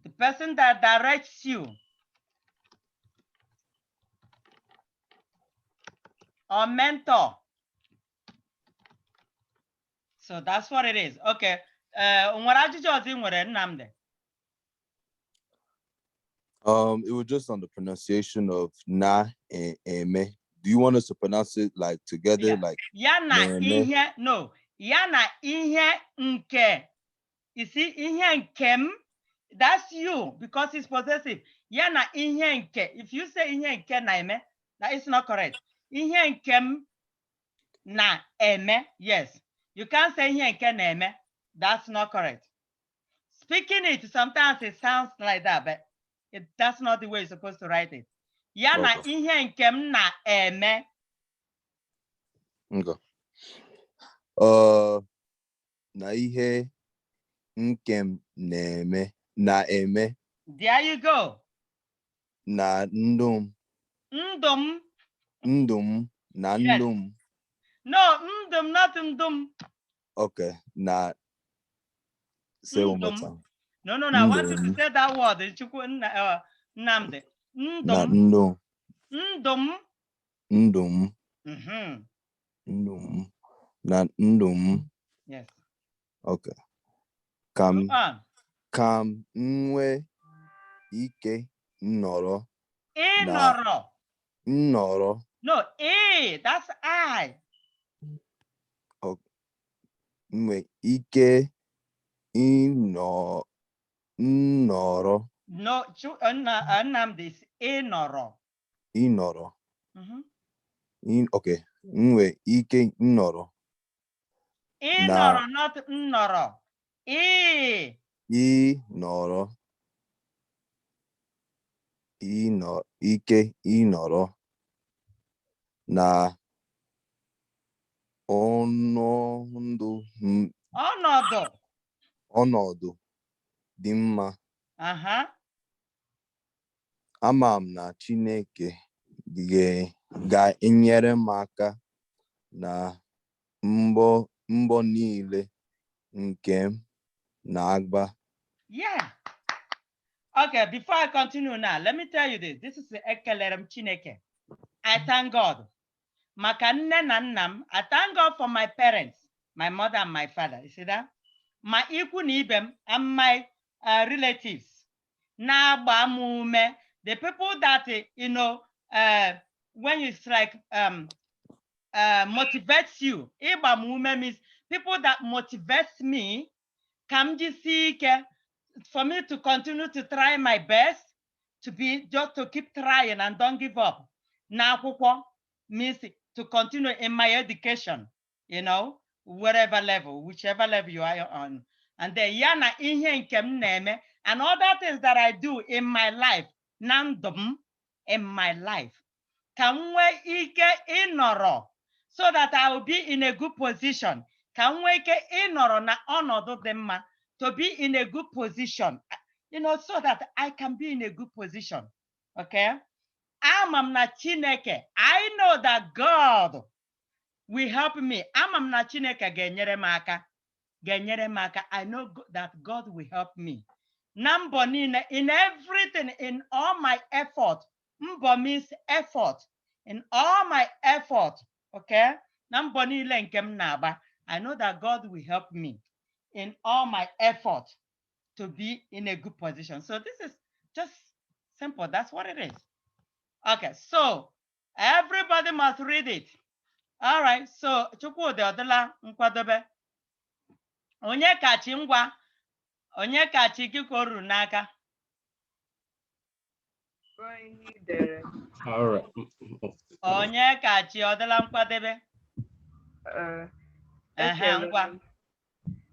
the person that directs you, or mentor. So that's what it is. Okay. It was just on the pronunciation of na and eme. Do you want us to pronounce it like together? Yeah. Like yana ihe, no. Yana ihe nke. You see, ihe nkem, that's you, because it's possessive. Yana ihe nke. If you say ihe nke na eme, that is not correct. Ihe nkem na eme, yes. You can't say ihe nke na eme. That's not correct. Speaking it, sometimes it sounds like that, but that's not the way you're supposed to write it. Yana ihe nkem na eme. Okay. Na ihe nkem na eme. There you go. Na ndum. Ndum. Ndum. Na yes. ndum. No, ndum, not ndum. Okay. Na. Say one more time. No. I want you to say that word. Namde. Ndum. Ndum. Ndum. Ndum. Na ndum. Yes. Okay. Kam nwe ike nọrọ. Nọrọ. Nọrọ. No, that's I. Okay. Nwe ike nọrọ. No, Nnamdi is nọrọ. Nọrọ. Okay. Nwe ike nọrọ. Nọrọ, not nọrọ. Nọrọ. Ike nọrọ. Na ọnọdụ dị mma. Ama m na Chineke ga-enyere m aka na mbọ niile nke m na-agba. Yeah. Okay, before I continue now, let me tell you this. This is the Ekelerem Chineke. I thank God. Maka nne na nnam, I thank God for my parents, my mother and my father. You see that? My ikwu na ibem and my relatives. Na-agba m ume. The people that, when it's like motivates you. Igba mume means people that motivates me. Kamji sike, for me to continue to try my best, just to keep trying and don't give up. Nakwukwo means to continue in my education, you know, whatever level, whichever level you are on. And then yana ihe nke m na-eme and other things that I do in my life, nandom in my life. Ka m nwee ike ịnọrọ so that I will be in a good position. Ka m nwee ike ịnọrọ na ọnọdụ dị mma, to be in a good position, you know, so that I can be in a good position. Okay? Amam na Chineke. I know that God will help me. Amam na Chineke ga-enyere m aka. Ga-enyere m aka. I know that God will help me. Na mbọ niile, in everything, in all my effort. Mbọ means effort. In all my effort. Okay? Na mbọ niile nke m na-agba, I know that God will help me in all my effort to be in a good position. So this is just simple. That's what it is. Okay, so everybody must read it. All right, so Chukwudi odila nkwadobe. Onye kachi ngwa. Onye kachi kiko ruru n'aka. All right. Onye kachi odila nkwadobe.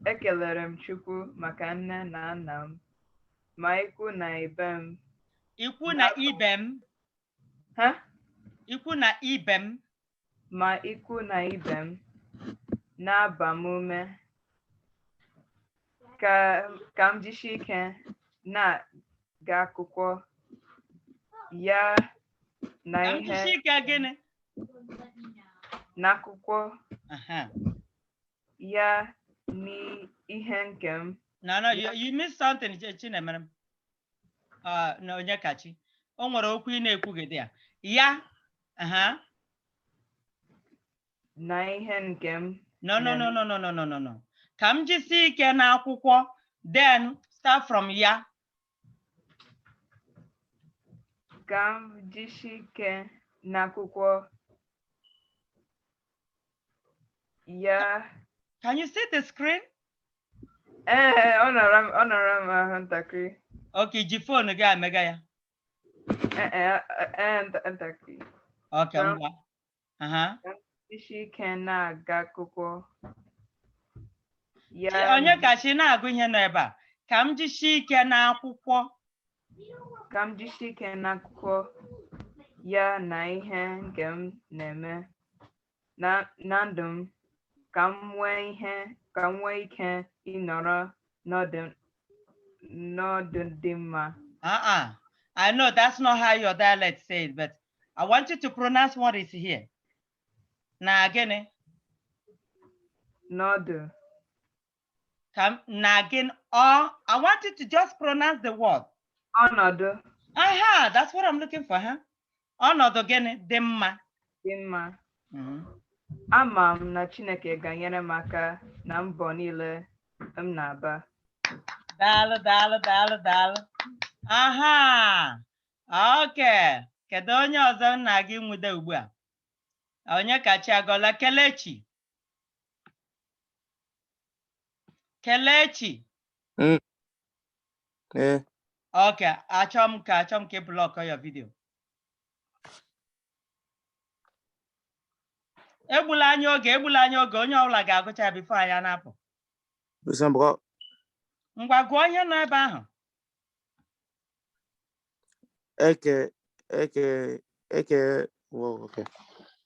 Ekelere m Chukwu maka nne na nna m, ma ikwu na ibe m. Ikwu na ibe m. Ha? Ikwu na ibe m. Ma ikwu na ibe m na-agba m ume ka m jisie ike na-aga akwụkwọ ya na ihe. Ka m jisie ike gịnị? N'akwụkwọ ya ni ihe nke m. No, you missed something, Chinemerem. No, onye kachi. O nwere okwu ị na-ekwugide ya. Ya. Na ihe nke m. No. Ka m jisie ike n'akwụkwọ, then start from ya. Ka m jisie ike n'akwụkwọ ya. Can you see the screen? Ọnọrọ m ahụ ntakịrị. Okay, ji phone gị amega ya. Ntakịrị. Okay, ngwa. Jisie ike na-aga akwụkwọ. Onye kachi na-agụ ihe nọ ebe a. Ka m jisie ike n'akwụkwọ. Ka m jisie ike n'akwụkwọ ya na ihe nke m na-eme na ndụ m, ka m nwee ike ịnọrọ n'ọdụ dị mma. I know that's not how your dialect says, but I want you to pronounce what is here. Na gịnị? N'ọdụ. Na gịnị? I want you to just pronounce the word. Ọnọdụ. That's what I'm looking for, huh? Ọnọdụ gịnị? Dị mma. Dị mma. Ama m na Chineke ga-enyere m aka na mbọ niile m na-agba. Daalụ. Okay. Kedu onye ọzọ nna gị nwude ugbu a? Onye kachi agọla? Kelechi. Okay, achọ m ka ị block your video. Egbula anya oge, onye ọbụla ga-agụcha bifo anyị na-apụ. Ngwa gụọ ihe nọ ebe ahụ.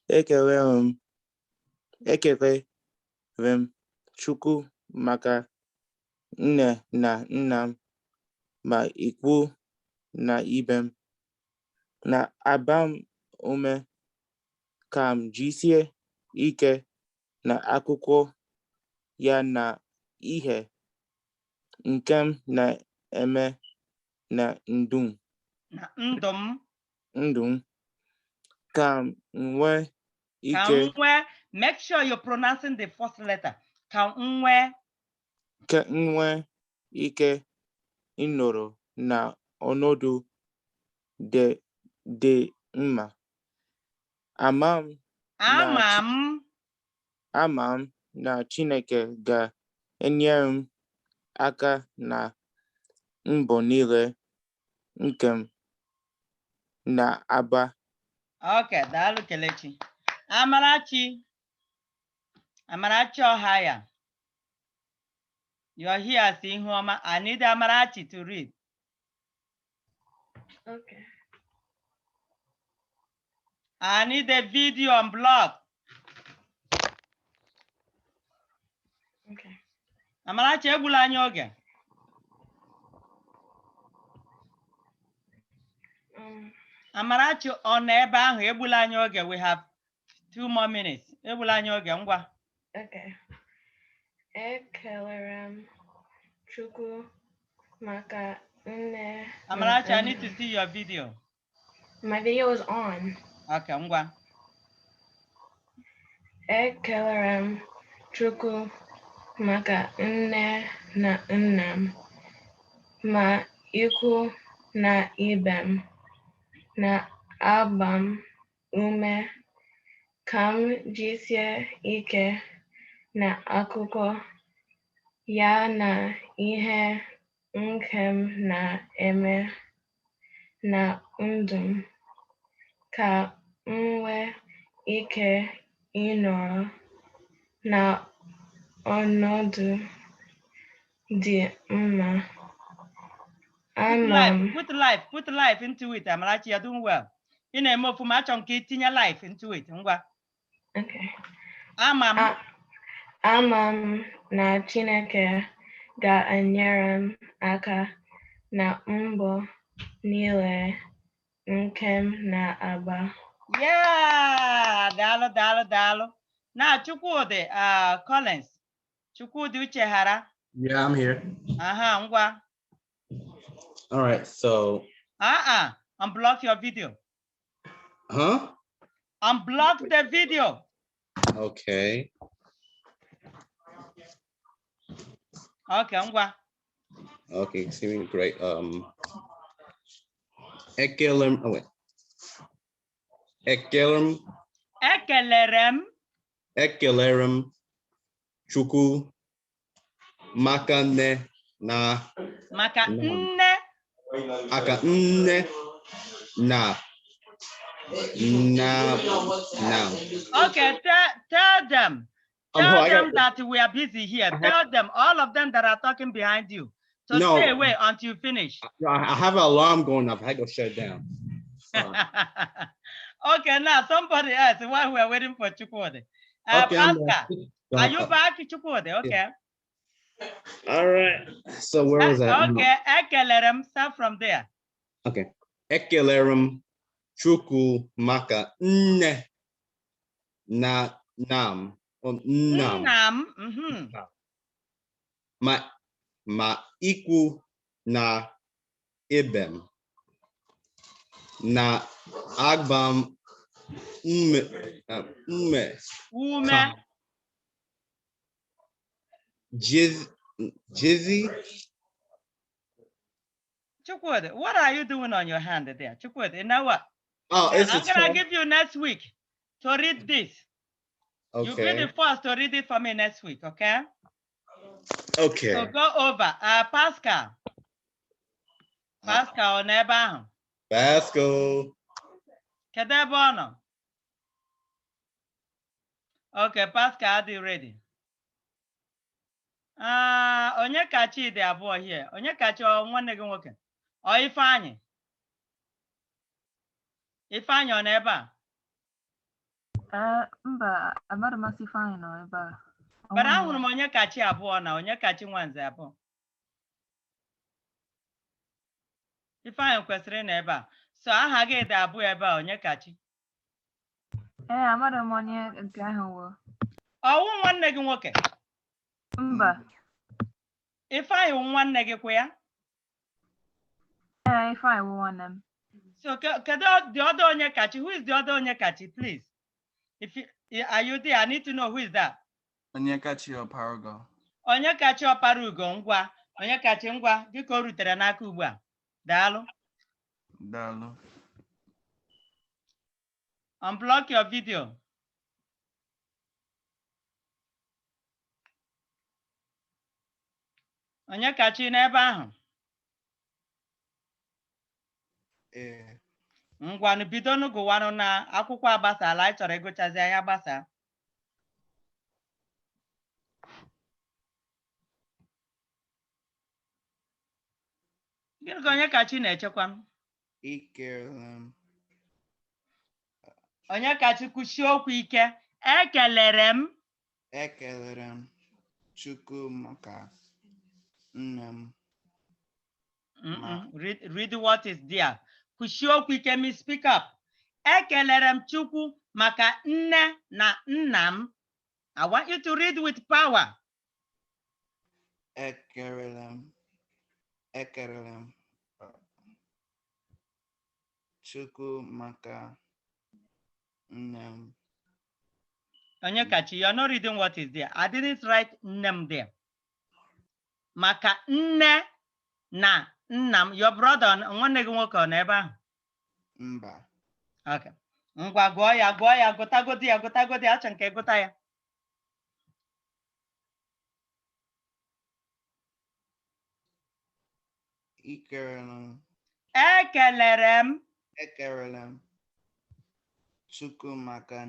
Ekelere m Chukwu maka nne na nna m, ma ikwu na ibe m na-agba m ume ka m jisie ike na akwụkwọ ya na ihe nke m na-eme na ndụ m. Ka m nwee ike. Make sure you're pronouncing the first letter. Ka m nwee ike ịnọrọ na ọnọdụ dị mma. Ama m ama m na Chineke ga-enyere m aka na mbọ niile nke m na-agba. Okay, daalụ Kelechi. Amarachi Ohaya. You're here, Ihuoma. I need Amarachi to read. Okay. I need a video on blog. Okay. Amarachi, egbula anyị oge. Amarachi, ọ nọ ebe ahụ, egbula anyị oge. We have 2 more minutes. Egbula anyị oge, ngwa. Okay. Ekelere m Chukwu maka nne. Amarachi, I need to see your video. My video is on. Okay, ngwa. Ekelere m Chukwu maka nne na nna m, ma ikwu na ibe m, na-agba m ume ka m jisie ike na akụkọ ya na ihe nke m na-eme na ndụ m, ka m nwee ike ịnọrọ na ọnọdụ dị mma. Put life into it, Amarachi. You're doing well. Ị na-eme ofuma, achọ nke itinye life into it. Ngwa. Okay. Ama m na Chineke ga-enyere m aka na mbọ niile nke m na-agba. Yeah, daalụ. Now, Chukwudi, Collins. Chukwudi Uchehara. Yeah, I'm here. Ngwa. All right, so. Unblock your video. Huh? Unblock the video. Okay. Okay, ngwa. Okay, seeming great. Ekelem. Oh wait. Ekelerem Chukwu maka nne na. Maka nne. Aka nne na. Okay, tell them. Tell them that we are busy here. Tell them, all of them that are talking behind you. So stay away until you finish. I have an alarm going off. I go shut it down. Okay, now somebody else while we are waiting for Chukwudi. Pascal, are you back, Chukwudi? Okay. All right. So where was that? Okay, Ekelerem, start from there. Okay. Ekelerem Chukwu maka nne na nam. Nam. Ma ikwu na ibem na agbam ume. Jizzy. Chukwudi, what are you doing on your hand there? Chukwudi, you know what? Oh, I'm gonna give you next week to read this. Okay. You'll be the first to read it for me next week, okay? Okay. So go over. Pascal. Pascal on ebe. Pascal. Kedu ebe ọ nọ? Okay, Pascal, are you ready? Onye kachi dị abụọ here. Onye kachi nwanne gị nwoke? Ọ Ifeanyị? Ifeanyị ọ nọ ebe a? Mba, agbara masị Ifeanyị nọ ebe a. Bara ahụrụ m onye kachi abụọ na onye kachi nwanze abụọ. Ifeanyị kwesịrị na ebe a. So aha gị dị abụọ ebe a, onye kachi? Agbara m onye nke ahụ wụ. Ọwụ nwanne gị nwoke? Mba. Ifeanyị wụ nwanne gị kwa ya? Ifeanyị wụ nwanne m. So kedu the other onye kachi? Who is the other onye kachi, please? Are you there? I need to know who is that. Onye kachi ọpara ugo. Onye kachi ọpara ugo, ngwa. Onye kachi ngwa, dịka o rutere n'aka ugbu a. Daalụ. Daalụ. Unblock your video. Onye kachi n'ebe ahụ? Ngwanụ bidonu gụwanụ na akwụkwọ agbasala, anyị chọrọ ịgụchazi anya gbasa. Gịnị ka onye kachi na-echekwa? Onye kachi kwuchie okwu ike. Ekelere m. Ekelere m Chukwu maka nne m. Read what is there. Kwuchie okwu ike, me speak up. Ekelere m Chukwu maka nne na nna m. I want you to read with power. Ekelere m Chukwu maka nne m. Onye kachi, you're not reading what is there. I didn't write name there. Maka nne na nna m. Your brother, nwanne gị nwoke ọ n'ebe ahụ? Mba. Okay. Ngwa gụọ ya, gụtagodi ya, achọ nke gụta ya. Ekelere m Chukwu maka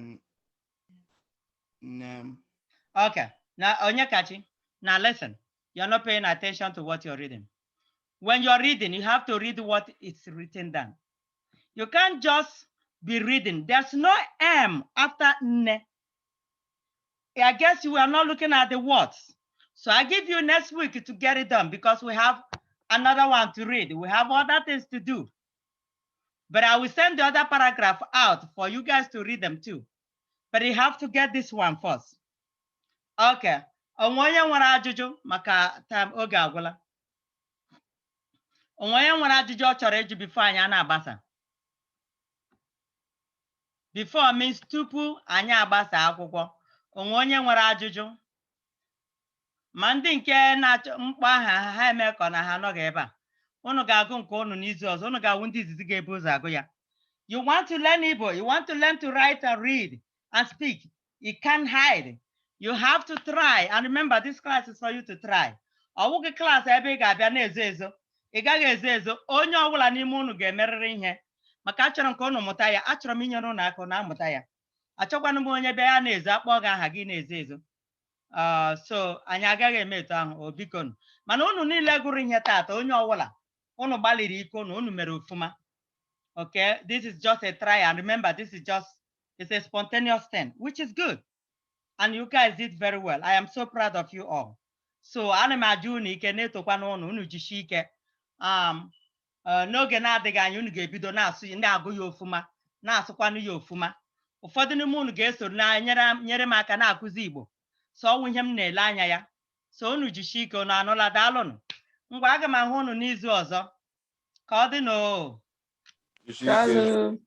nne m. Okay. Now, onye kachi, now listen. You're not paying attention to what you're reading. When you're reading, you have to read what is written down. You can't just be reading. There's no M after nne. I guess you are not looking at the words. So I give you next week to get it done because we have another one to read. We have other things to do. But I will send the other paragraph out for you guys to read them too. But you have to get this one first. Okay. Onye nwere ajụjụ maka time oge agwụla. Onye nwere ajụjụ ọ chọrọ ịjụ before anyị na-agbasa. Before means tupu anyị agbasa akwụkwọ. Onye nwere ajụjụ. Ma ndị nke na-achọ mkpọ aha ha eme ka na ha anọghị ebe a. Unu ga-agụ nke unu n'izu ọzọ. Unu ga-awụ ndị izizi ga-ebu ụzọ agụ ya. You want to learn Igbo. You want to learn to write and read and speak. You can't hide. You have to try. And remember, this class is for you to try. Ọwụghị class ebe ị ga-abịa na-ezo ezo. Ị gaghị ezo ezo. Onye ọbụla n'ime unu ga-emerịrị ihe. Maka achọrọ m ka unu mụta ya. Achọrọ m inyere unu aka na amụta ya. Achọkwana m onye bịa ya na-ezo akpọ gị aha gị na-ezo ezo. So anyị agaghị eme etu ahụ, o biko nu. Mana unu niile gụrụ ihe taata, onye ọbụla unu gbalịrị ike unu mere ofuma. Okay, this is just a try, and remember, it's a spontaneous thing, which is good. And you guys did very well. I am so proud of you all. So ana m ajụ unu ike na-etokwa n'ụnụ, unu jishi ike. N'oge na-adịghị anya unu ga-ebido na-asụ ndị agụ ya ofuma, na-asụkwanụ ya ofuma. Ụfọdụ n'ime unu ga-eso nyere m aka na-akụzi Igbo. So ọwụ ihe m na-ele anya ya. So unu jishi ike, unu anụla, daalụnụ. Ngwa aga m ahụ unu n'izu ọzọ. Ka ọ dị n'o. Daalụ.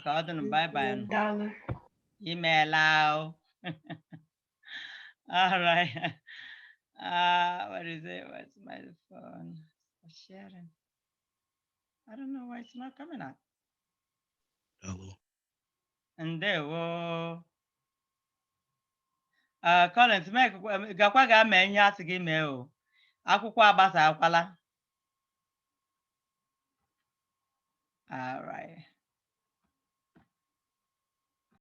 Ka ọ dị n'o. Bye bye. Daalụ. Imeela. All right. What is it? What's my phone for sharing? I don't know why it's not coming out. And there, Collins, gakwa ga-eme ihe asị gị mee o. Akwụkwọ agbasa akwala. All right.